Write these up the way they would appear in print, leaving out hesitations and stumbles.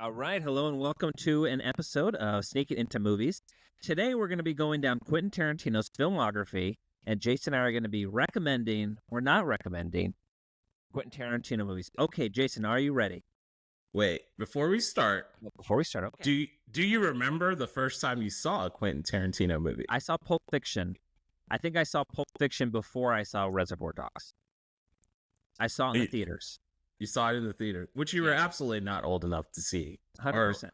All right, hello and welcome to an episode of Sneaking Into Movies. Today we're going to be going down Quentin Tarantino's filmography, and Jason and I are going to be recommending or not recommending Quentin Tarantino movies. Okay, Jason, are you ready? Wait, before we start, Before we start, okay. do you remember the first time you saw a Quentin Tarantino movie? I saw Pulp Fiction. I think I saw Pulp Fiction before I saw Reservoir Dogs. I saw it in the theaters. You saw it in the theater, which you were absolutely not old enough to see. 100%.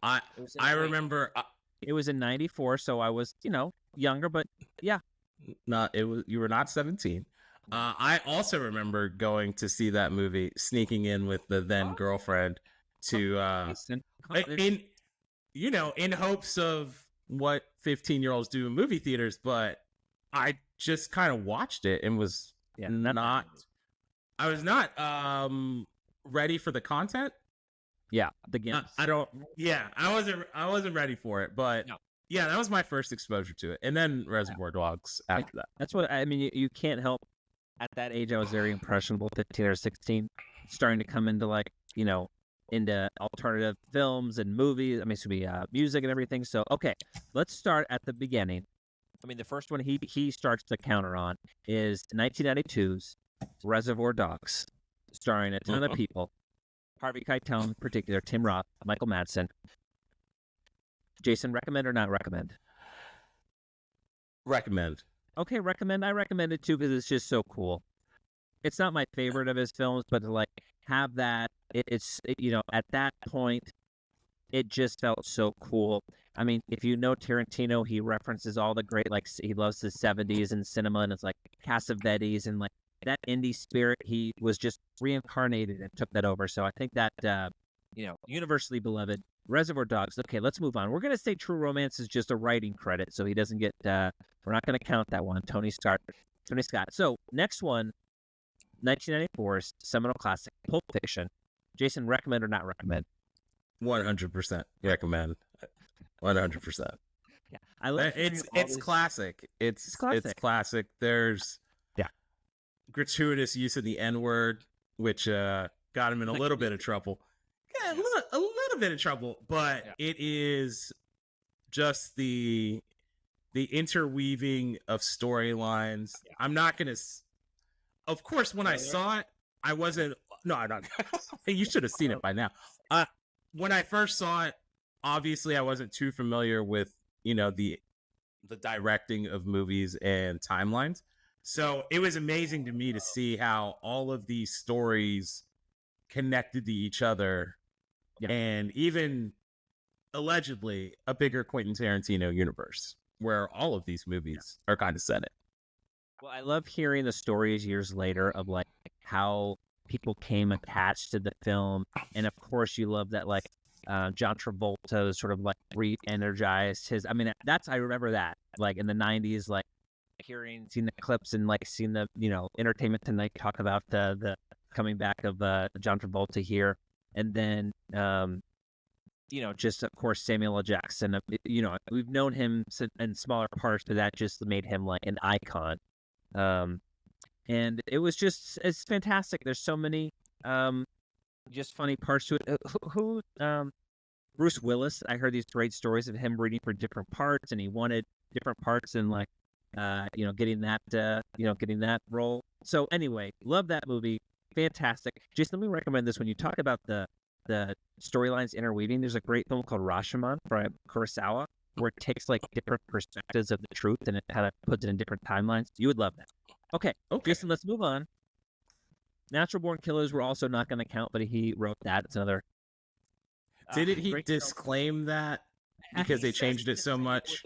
I remember it was in 94, so I was, younger, but yeah. You were not 17. I also remember going to see that movie, sneaking in with the then girlfriend to in hopes of what 15-year-olds do in movie theaters, but I just kind of watched it and was I was not ready for the content. Yeah, the games. I wasn't ready for it, but yeah, that was my first exposure to it, and then Reservoir Dogs after that. That's what I mean. You can't help. At that age, I was very impressionable, 15 or 16, starting to come into into alternative films and movies. I mean, it be music and everything. So, okay, let's start at the beginning. I mean, the first one he starts to counter on is 1992's Reservoir Dogs, starring a ton of people. Harvey Keitel in particular, Tim Roth, Michael Madsen. Jason, recommend or not recommend? Recommend. Okay, recommend. I recommend it too because it's just so cool. It's not my favorite of his films, but to have that, at that point, it just felt so cool. I mean, if you know Tarantino, he references all the great, he loves the 70s in cinema, and it's like Cassavetes and that indie spirit. He was just reincarnated and took that over. So I think that, universally beloved. Reservoir Dogs. Okay, let's move on. We're going to say True Romance is just a writing credit, so he doesn't get, we're not going to count that one. Tony Scott. So, next one, 1994's seminal classic, Pulp Fiction. Jason, recommend or not recommend? 100% recommend. 100%. Yeah, I love it's classic. It's classic. There's gratuitous use of the N-word, which got him in a little bit of trouble. Yeah, a little bit of trouble, but it is just the interweaving of storylines. I'm not gonna. Of course, when I saw it, I wasn't. No, I'm not. You should have seen it by now. When I first saw it, obviously I wasn't too familiar with the directing of movies and timelines. So it was amazing to me to see how all of these stories connected to each other, and even allegedly a bigger Quentin Tarantino universe where all of these movies are kind of set in. Well, I love hearing the stories years later of how people came attached to the film, and of course you love that John Travolta sort of re-energized his. I mean, I remember that in the 90s, seeing the clips and seeing the Entertainment Tonight talk about the coming back of John Travolta here, and then just of course Samuel L. Jackson. We've known him in smaller parts, but that just made him an icon. And it's fantastic. There's so many just funny parts to it. Bruce Willis. I heard these great stories of him reading for different parts, and he wanted different parts and getting that role. So anyway, love that movie. Fantastic. Jason, let me recommend this. When you talk about the storylines interweaving, there's a great film called Rashomon from Kurosawa, where it takes different perspectives of the truth and it kind of puts it in different timelines. You would love that. Okay. Jason, let's move on. Natural Born Killers we're also not going to count, but he wrote that. It's another. Didn't he disclaim that because they changed it so much?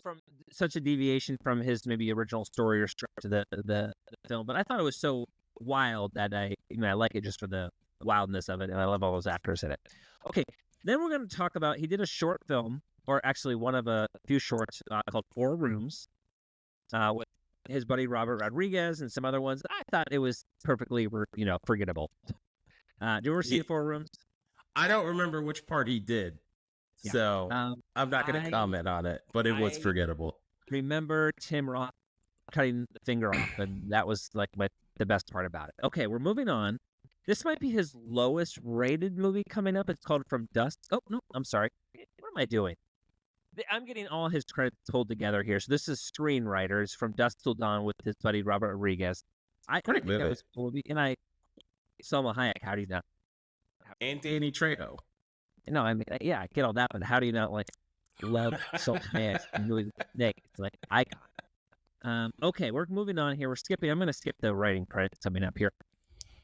From such a deviation from his maybe original story or structure to the film, but I thought it was so wild that I like it just for the wildness of it, and I love all those actors in it. Okay, then we're going to talk about, he did a short film, or actually one of a few shorts called Four Rooms, with his buddy Robert Rodriguez and some other ones. I thought it was perfectly forgettable. Do you ever see Four Rooms? I don't remember which part he did. Yeah. So I'm not going to comment on it, but it was forgettable. Remember Tim Roth cutting the finger off, and that was the best part about it. Okay, we're moving on. This might be his lowest rated movie coming up. It's called From Dusk. Oh, no, I'm sorry. What am I doing? I'm getting all his credits pulled together here. So this is screenwriters From Dusk Till Dawn with his buddy Robert Rodriguez. I think that was a movie. And Salma Hayek, how do you not? And Danny Trejo. No, I mean, yeah, I get all that, but how do you not love Salma Hayek? It's like icon. Okay, we're moving on here. We're skipping. I'm going to skip the writing credits coming up here.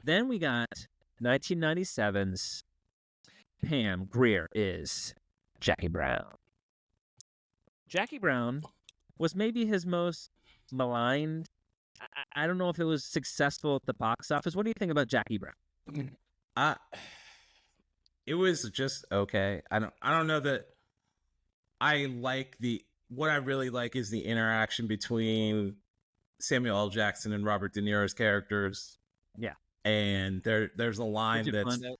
Then we got 1997's Pam Grier is Jackie Brown. Jackie Brown was maybe his most maligned. I don't know if it was successful at the box office. What do you think about Jackie Brown? It was just okay. I don't know that I like what I really like is the interaction between Samuel L. Jackson and Robert De Niro's characters. Yeah. And there's a line the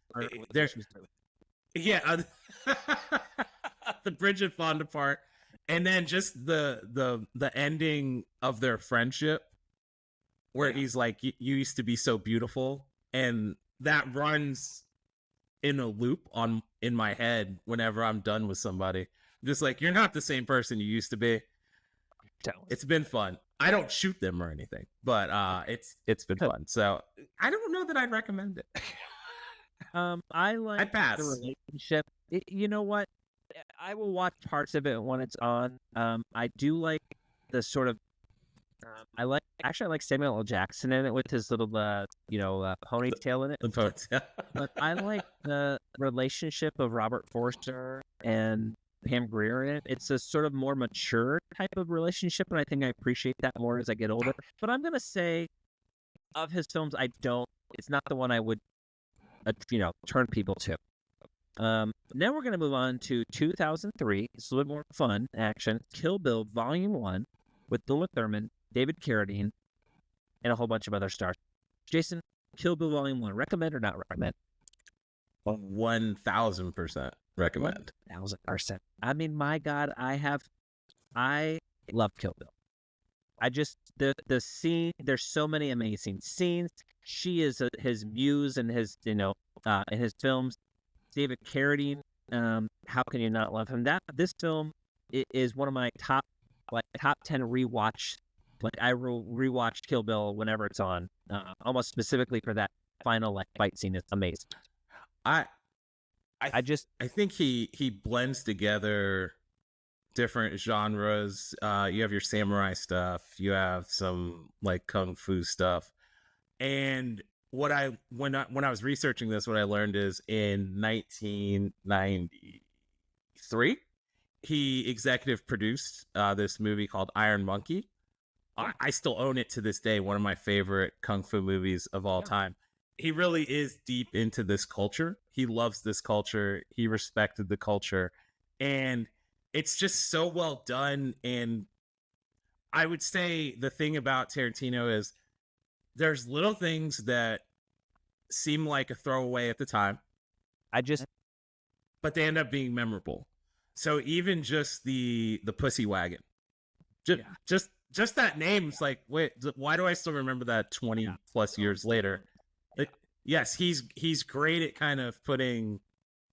Bridget Fonda part, and then just the ending of their friendship, where he's like, "You used to be so beautiful," and that runs in a loop in my head whenever I'm done with somebody. Just like, you're not the same person you used to be. It's been fun. I don't shoot them or anything, but it's been fun. So I don't know that I'd recommend it. I'd pass. The relationship. You know what? I will watch parts of it when it's on. I do like the sort of. I like Samuel L. Jackson in it with his little ponytail in it. The ponytail. But I like the relationship of Robert Forster and Pam Grier in it. It's a sort of more mature type of relationship, and I think I appreciate that more as I get older. But I'm gonna say, of his films, it's not the one I would, turn people to. Now we're gonna move on to 2003. It's a little bit more fun action. Kill Bill Volume 1 with Uma Thurman, David Carradine, and a whole bunch of other stars. Jason, Kill Bill Volume 1, recommend or not recommend? 1,000% recommend. 1,000%. I mean, my God, I love Kill Bill. The scene, there's so many amazing scenes. She is his muse and his, in his films. David Carradine, how can you not love him? This film is one of my top 10 rewatch. I will rewatch Kill Bill whenever it's on, almost specifically for that final fight scene. It's amazing. I think he blends together different genres. You have your samurai stuff, you have some kung fu stuff, and when I was researching this, what I learned is in 1993 he executive produced this movie called Iron Monkey. I still own it to this day. One of my favorite kung fu movies of all time. He really is deep into this culture. He loves this culture. He respected the culture. And it's just so well done. And I would say the thing about Tarantino is there's little things that seem like a throwaway at the time. But they end up being memorable. So even just the Pussy Wagon, just that name, it's like, wait, why do I still remember that 20 plus years later? Yes, he's great at kind of putting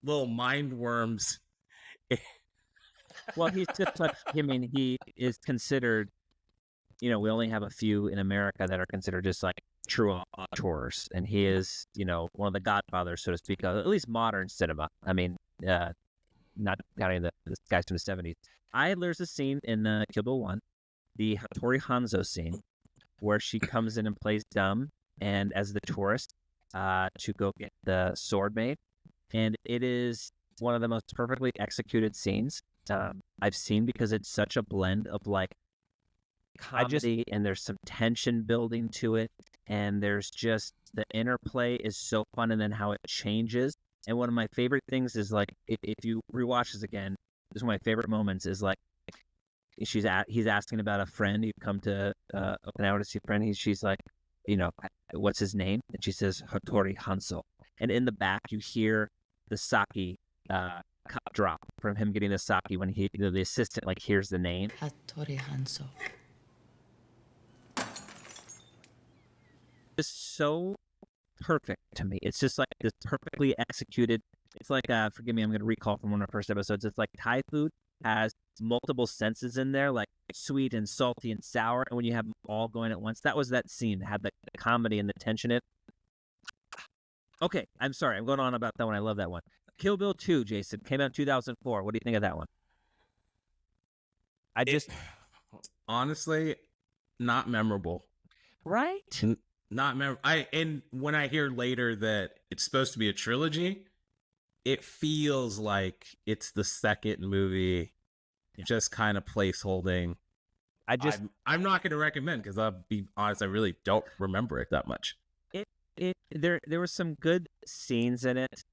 little mind worms. Well, he's just he is considered, we only have a few in America that are considered just true auteurs, and he is, one of the godfathers, so to speak, of at least modern cinema. I mean, not counting the guys from the 70s. There's a scene in Kill Bill 1, the Hattori Hanzo scene, where she comes in and plays dumb and as the tourist to go get the sword made. And it is one of the most perfectly executed scenes I've seen, because it's such a blend of comedy and there's some tension building to it. And there's just the interplay is so fun, and then how it changes. And one of my favorite things is if you rewatch this again, this is one of my favorite moments is he's asking about a friend. You've come to Okinawa to see a friend. She's like, what's his name? And she says Hattori Hanzo. And in the back, you hear the sake cup drop from him getting the sake when the assistant hears the name. Hattori Hanzo. Just so perfect to me. It's just like this perfectly executed. It's like forgive me, I'm going to recall from one of our first episodes. It's like Thai food has multiple senses in there, like sweet and salty and sour, and when you have them all going at once, that was that scene. Had the comedy and the tension in it. Okay, I'm sorry, I'm going on about that one. I love that one. Kill Bill 2, Jason, came out in 2004. What do you think of that one? Honestly, not memorable. Right? Not memorable. And when I hear later that it's supposed to be a trilogy, it feels like it's the second movie, just kind of placeholding. I'm not going to recommend, because I'll be honest, I really don't remember it that much. There were some good scenes in it.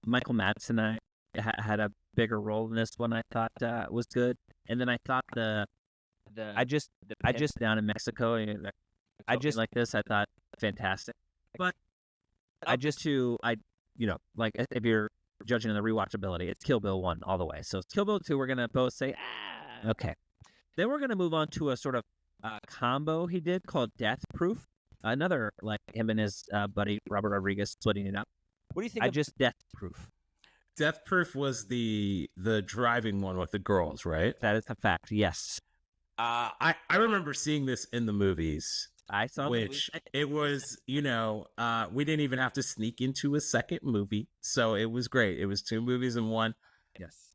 Michael Madsen had a bigger role in this one. I thought was good, and then I thought I just down in Mexico. I just like this. I thought fantastic, but like if you're judging on the rewatchability, it's Kill Bill 1 all the way. So Kill Bill 2, we're gonna both say okay. Then we're gonna move on to a sort of combo he did called Death Proof. Another, like him and his buddy Robert Rodriguez splitting it up. What do you think? Death Proof. Death Proof was the driving one with the girls, right? That is a fact. Yes. I remember seeing this in the movies. I saw it was, we didn't even have to sneak into a second movie, so it was great. It was 2 movies in one. Yes.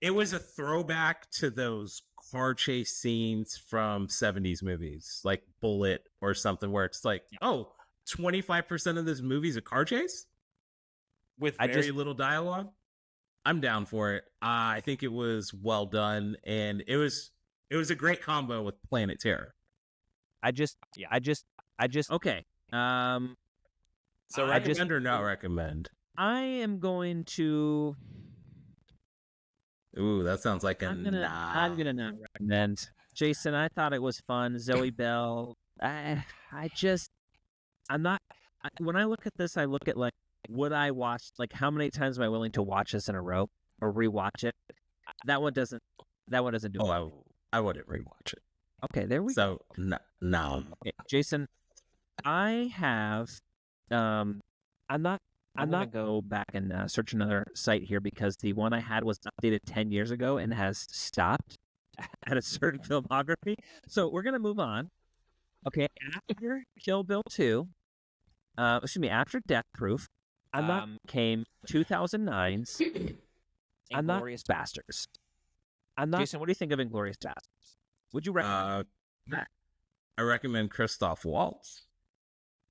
It was a throwback to those car chase scenes from 70s movies, like Bullet or something, where it's like, 25% of this movie's a car chase with very little dialogue. I'm down for it. I think it was well done, and it was a great combo with Planet Terror. Okay. So recommend or not recommend? I am going to. Ooh, that sounds like I'm gonna not recommend. Jason, I thought it was fun. Zoe Bell. I'm not. When I look at this, I look at like, would I watch? Like, how many times am I willing to watch this in a row or rewatch it? That one doesn't do it. I wouldn't rewatch it. Okay, there we go. So no. Okay, Jason, I have. I'm not gonna go back and search another site here, because the one I had was updated 10 years ago and has stopped at a certain filmography. So we're gonna move on. Okay, after Kill Bill 2, after Death Proof, came 2009's Inglourious Basterds. Jason, what do you think of Inglourious Basterds? Would you recommend? I recommend Christoph Waltz.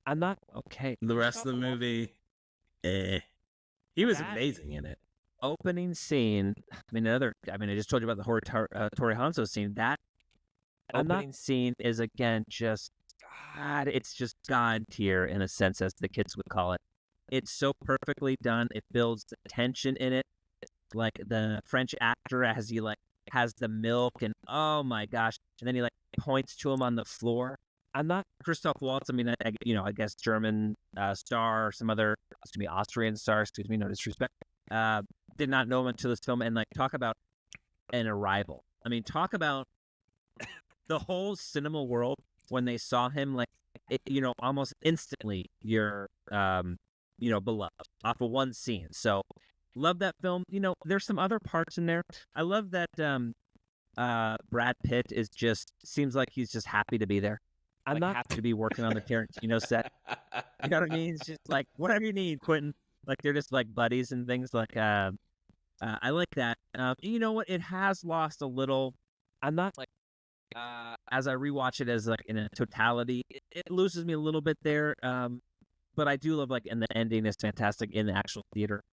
Okay. The rest of the movie, he was amazing in it. Opening scene. I just told you about the Tori Hanzo scene. That opening scene is again just God. It's just God tier in a sense, as the kids would call it. It's so perfectly done. It builds the tension in it. Like the French actor, as he has the milk, and oh my gosh, and then he points to him on the floor. I'm not Christoph Waltz. I guess German star, or some other, Austrian star. No disrespect. Did not know him until this film, and talk about an arrival. Talk about the whole cinema world when they saw him. Almost instantly, you're beloved off of one scene. So. Love that film. There's some other parts in there. I love that Brad Pitt seems like he's just happy to be there. I'm not happy to be working on the Tarantino set. You know what I mean? It's just whatever you need, Quentin. They're just buddies and things. I like that. You know what? It has lost a little. I'm not as I rewatch it as in a totality, it loses me a little bit there. But I do love and the ending is fantastic in the actual theater.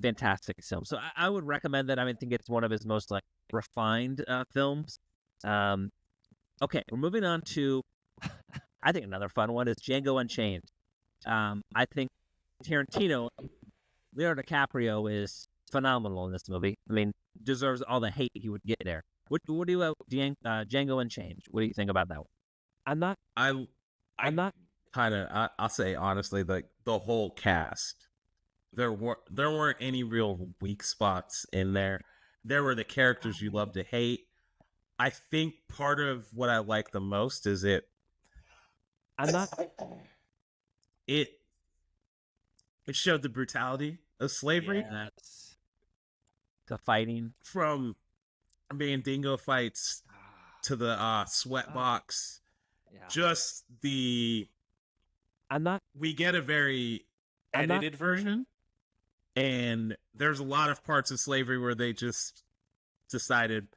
Fantastic film. So I would recommend that. I think it's one of his most refined films. Okay, we're moving on to I think another fun one is Django Unchained. I think Tarantino, Leonardo DiCaprio is phenomenal in this movie. Deserves all the hate he would get there. What do you Django Unchained? What do you think about that one? I'll say honestly, the whole cast. There weren't any real weak spots in there. There were the characters you love to hate. I think part of what I like the most is it It showed the brutality of slavery. Yes. The fighting. From Mandingo fights to the sweat box. Yeah. Just the... We get a very edited version. And there's a lot of parts of slavery where they just decided,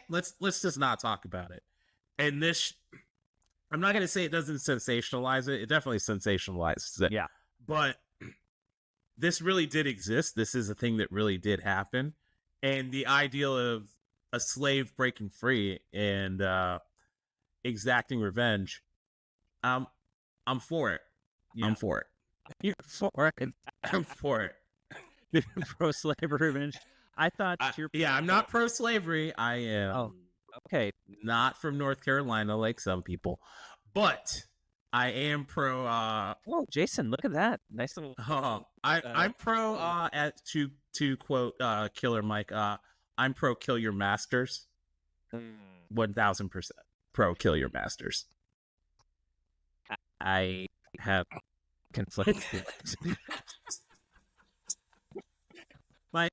let's just not talk about it. And this... I'm not going to say it doesn't sensationalize it. It definitely sensationalizes it. Yeah. But this really did exist. This is a thing that really did happen. And the ideal of a slave breaking free and exacting revenge, I'm for it. Yeah. I'm for it. You're for it. I'm for it. Pro-slavery revenge. I thought I'm not pro-slavery. I am. Oh, okay. Not from North Carolina like some people, but I am pro. Whoa, Jason, look at that! Nice little. I'm pro. To quote Killer Mike, I'm pro kill your masters. 1000% pro kill your masters. I have conflicted. My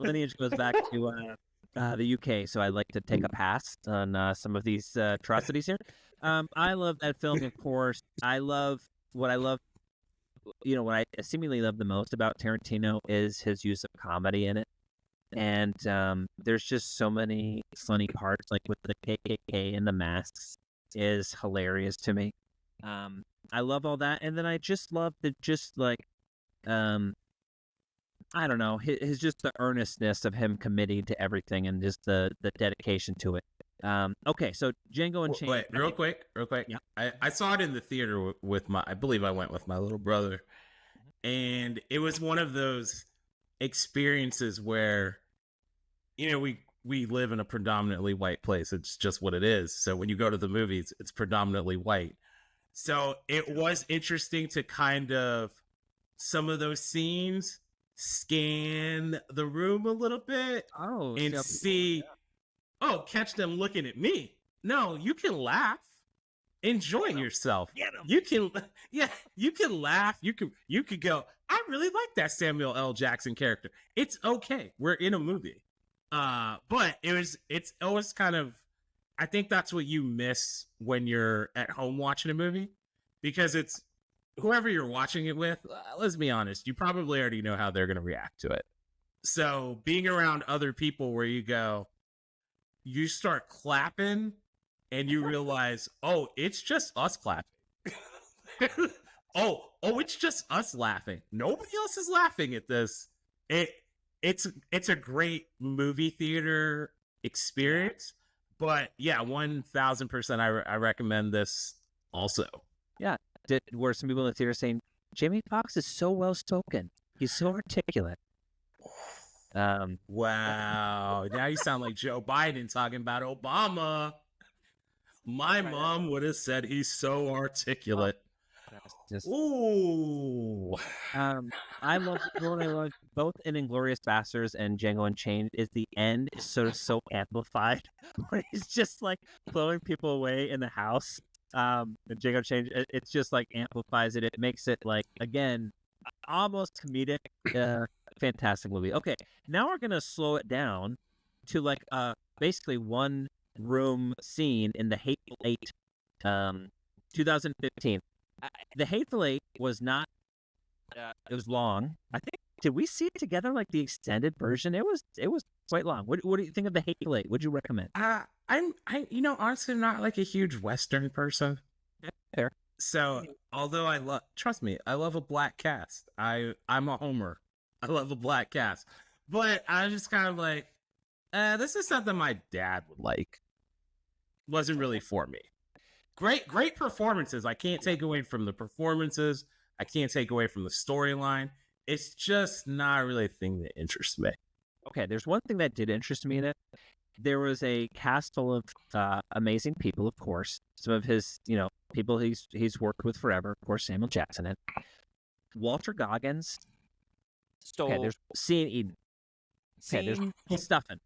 lineage goes back to the UK, so I'd like to take a pass on some of these atrocities here. I love that film, of course. What I seemingly love the most about Tarantino is his use of comedy in it. And there's just so many funny parts, like with the KKK and the masks is hilarious to me. I love all that. And then I just love I don't know, his just the earnestness of him committing to everything and just the dedication to it. Okay, so Django Unchained. Wait, real quick. Yeah. I saw it in the theater with I believe I went with my little brother. And it was one of those experiences where, we live in a predominantly white place. It's just what it is. So when you go to the movies, it's predominantly white. So it was interesting to kind of, some of those scenes, scan the room a little bit and see, catch them looking at me. No, you can laugh, enjoy yourself. You can laugh. You could go, I really like that Samuel L. Jackson character. It's okay. We're in a movie. But it's always kind of, I think that's what you miss when you're at home watching a movie, because it's whoever you're watching it with, let's be honest, you probably already know how they're going to react to it. So being around other people where you start clapping and you realize, it's just us clapping. It's just us laughing. Nobody else is laughing at this. It's a great movie theater experience. But yeah, 1000% I recommend this also. Yeah. Were some people in the theater saying, Jamie Foxx is so well spoken. He's so articulate. Wow. Now you sound like Joe Biden talking about Obama. My mom would have said he's so articulate. Ooh. I love both in Inglourious Basterds and Django Unchained is the end is so amplified when he's just like blowing people away in the house. Django Unchained, it's just like amplifies it. It makes it like, again, almost comedic. Fantastic movie. Okay, now we're gonna slow it down to like basically one room scene in The Hateful Eight, 2015. The Hateful Eight was not. It was long. I think. Did we see it together, like the extended version? It was quite long. What do you think of The Hateful Eight? Would you recommend? I'm honestly not like a huge Western person. Fair. So although trust me, I love a black cast. I'm a homer. I love a black cast, but I was just kind of like, this is something my dad would like. Wasn't really for me. Great performances. I can't take away from the performances. I can't take away from the storyline. It's just not really a thing that interests me. Okay, there's one thing that did interest me in it. There was a cast full of amazing people, of course. Some of his, people he's worked with forever. Of course, Samuel Jackson. And Walter Goggins. Okay, there's Sean Eden. Okay, there's Stuffin.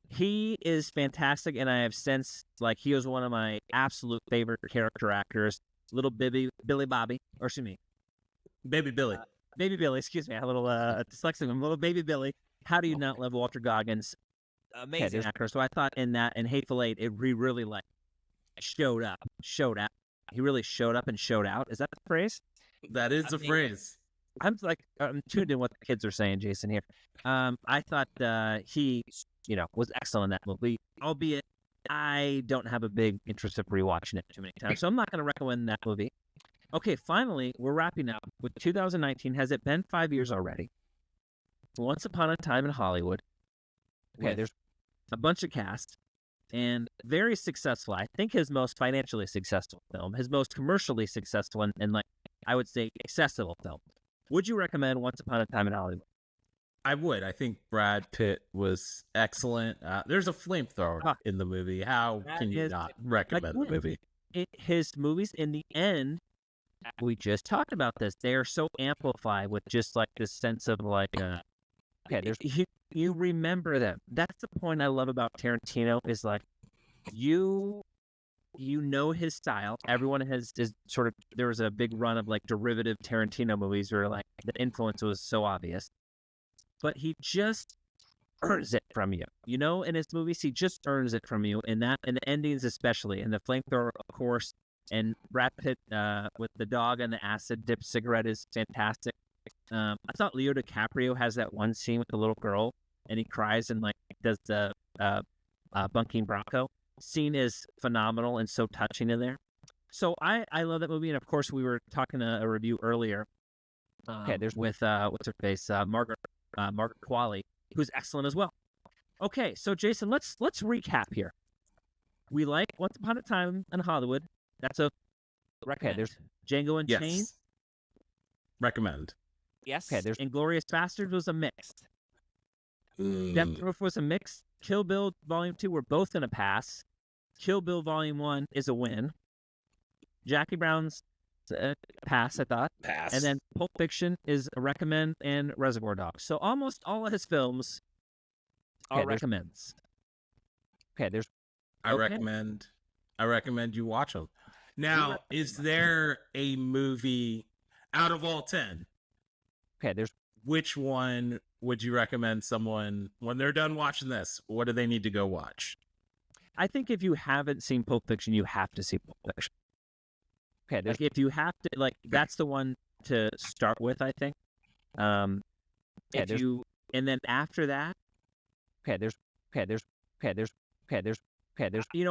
He is fantastic, and I have sensed like he was one of my absolute favorite character actors. Little Billy Bobby, or excuse me, Baby Billy. Baby Billy, excuse me, I had a little dyslexic. I'm a little Baby Billy. How do you not love Walter Goggins? Amazing actor. So I thought in that, in Hateful Eight, it really like showed up. He really showed up and showed out. Is that the phrase? That is the phrase. I'm tuned in what the kids are saying, Jason, here. I thought he, was excellent in that movie, albeit I don't have a big interest of rewatching it too many times, so I'm not going to recommend that movie. Okay, finally, we're wrapping up with 2019. Has it been 5 years already? Once Upon a Time in Hollywood. Okay, there's a bunch of cast, and very successful. I think his most financially successful film, his most commercially successful, and like I would say accessible film. Would you recommend Once Upon a Time in Hollywood? I would. I think Brad Pitt was excellent. There's a flamethrower in the movie. How can you not recommend the movie? His movies, in the end, we just talked about this. They are so amplified with just like this sense of like, you remember them. That's the point I love about Tarantino is like, you know his style. Everyone is sort of, there was a big run of like derivative Tarantino movies where like the influence was so obvious, but he just earns it from you. In his movies, he just earns it from you. And the endings especially, and the flamethrower, of course, and Brad Pitt with the dog and the acid dip cigarette is fantastic. I thought Leo DiCaprio has that one scene with the little girl, and he cries and like does the bunking bronco. Scene is phenomenal and so touching in there. So I love that movie, and of course we were talking a review earlier. There's with what's her face, Margaret Qualley, who's excellent as well. Okay, so Jason, let's recap here. We like Once Upon a Time in Hollywood. That's a recommend. There's Django Unchained. Recommend. Yes. Okay, there's Inglourious Basterds was a mix. Death Proof was a mix. Kill Bill Volume 2 were both in a pass. Kill Bill Volume 1 is a win. Jackie Brown's a pass, I thought. Pass. And then Pulp Fiction is a recommend, and Reservoir Dogs. So almost all of his films are recommends. I recommend you watch them. Now, is there a movie out of all 10? Which one would you recommend someone, when they're done watching this, what do they need to go watch? I think if you haven't seen Pulp Fiction, you have to see Pulp Fiction. If you have to, like, that's the one to start with, I think. And then after that,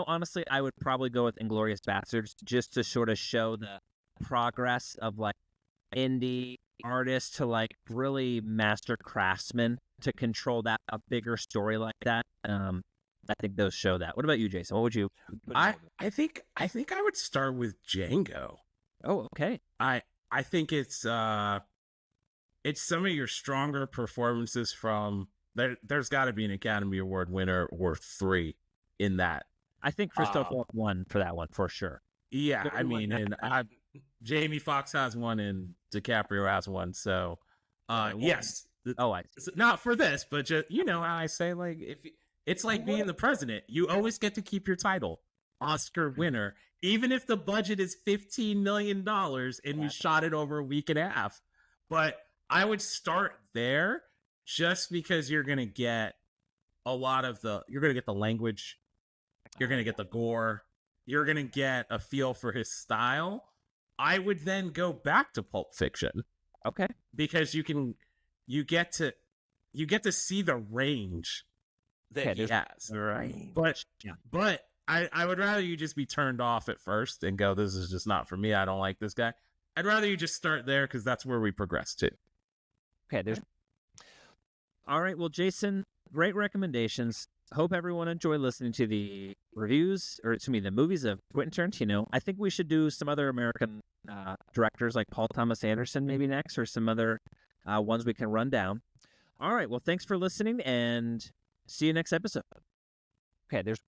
honestly, I would probably go with Inglourious Basterds just to sort of show the progress of like indie artists to like really master craftsmen to control that a bigger story like that. I think those show that. What about you, Jason? What would you? I think I would start with Django. Oh, okay. I think it's some of your stronger performances from there. There's got to be an Academy Award winner or 3 in that. I think Christoph Waltz won for that one for sure. Yeah, I mean, and Jamie Foxx has one and DiCaprio has one. So, yes. Not for this, but just how I say, like, if it's like being the president, you always get to keep your title, Oscar winner, even if the budget is $15 million and we shot it over a week and a half. But I would start there just because you're gonna get a lot of you're gonna get the language, you're gonna get the gore, you're gonna get a feel for his style. I would then go back to Pulp Fiction. Okay. Because you get to see the range that he has. Right. But I would rather you just be turned off at first and go, this is just not for me. I don't like this guy. I'd rather you just start there because that's where we progress to. All right. Well, Jason, great recommendations. Hope everyone enjoyed listening to the reviews, or to me, the movies of Quentin Tarantino. I think we should do some other American directors like Paul Thomas Anderson maybe next, or some other ones we can run down. All right. Well, thanks for listening, and see you next episode. There's